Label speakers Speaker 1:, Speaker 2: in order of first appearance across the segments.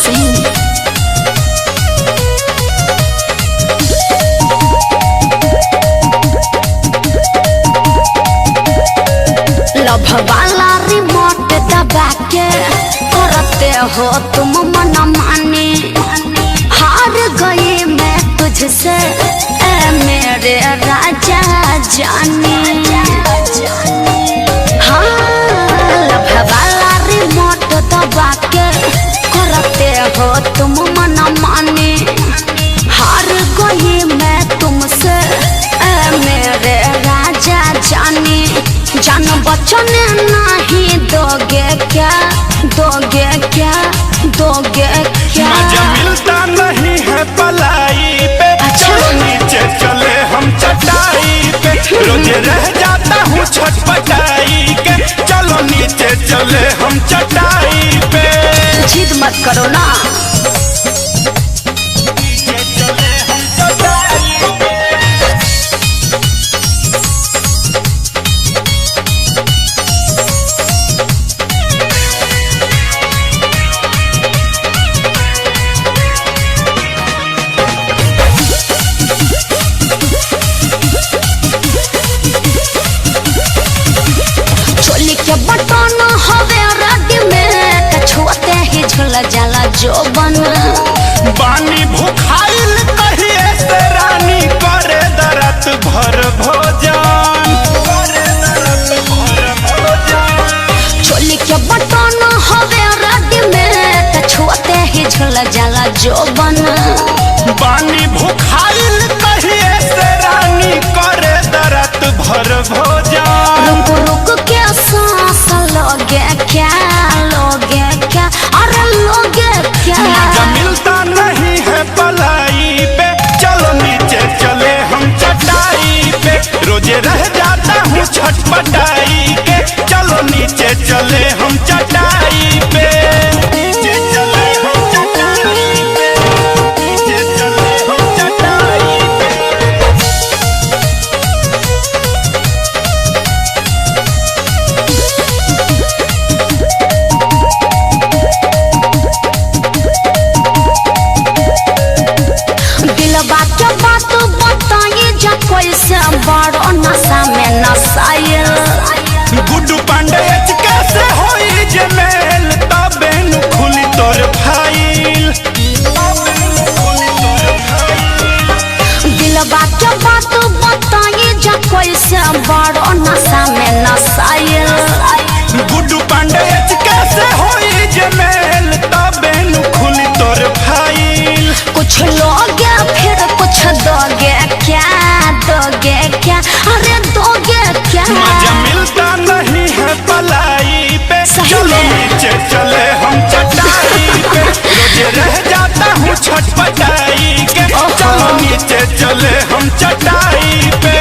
Speaker 1: Singh. Love वाला remote दबा के करते हो तुम मन माने, हार गई मैं तुझसे ए मेरे राजा जाने। हाँ, लव वाला रिमोट दबा के करते हो तुम मन माने, हार गई मैं तुमसे ए मेरे राजा जाने। जान बचन नहीं दोगे क्या, दोगे क्या, दोगे क्या?
Speaker 2: मजा मिलता नहीं है पलाई पे, चलो नीचे चले हम चटाई पे, रोज रह जाता हूँ छटपटाई के, चलो नीचे चले हम चटाई पे।
Speaker 1: जिद मत करो ना।
Speaker 2: नीचे चले हम चटाई पे।
Speaker 1: चोली के बटन हवे रेडीमेड, छुअते ही झुल जाला जोबन।
Speaker 2: बानी भूखाइल कहिए से रानी, करे दरत भर भोजन, करे दरत भर भोजन।
Speaker 1: चोली के बटन हवे रेडीमेड, छुअते ही झुल जाला जोबन।
Speaker 2: बानी भूखाइल कहिए से रानी, करे दरत भर भोजन।
Speaker 1: रुक रुक के सांस लोगे क्या, लोगे क्या, अरे लोगे क्या?
Speaker 2: मजा मिलता नहीं है पलाई पे, चलो नीचे चले हम चटाई पे, रोजे रह जाता हूँ छटपटाई के, चलो नीचे चले हम चटाई पे। नीचे चले हम चटाई पे, नीचे चले हम चटाई पे।
Speaker 1: दिलवा के बात बताइए जा, कैसे बड़ो नशा में नशाइल।
Speaker 2: गुड्डू पांडे कैसे होई जे मेल, तबे नु खुली तोर फाइल, तबे नु खुली तोर फाइल।
Speaker 1: दिलवा के बात बताइए जा, कैसे बड़ो नशा में नशाइल।
Speaker 2: गुड्डू पांडे कैसे होई जे मेल, तबे नु खुली तोर फाइल।
Speaker 1: कुछ लोगे फिर कुछ दोगे क्या, दोगे क्या, अरे दोगे क्या?
Speaker 2: मजा मिलता नहीं है पलाई पे,
Speaker 1: सही
Speaker 2: चलो
Speaker 1: में।
Speaker 2: नीचे चले हम चटाई पे, रोजे रह जाता हूँ छटपटाई के, चलो नीचे चले हम चटाई पे।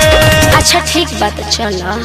Speaker 1: अच्छा ठीक बात, चलो।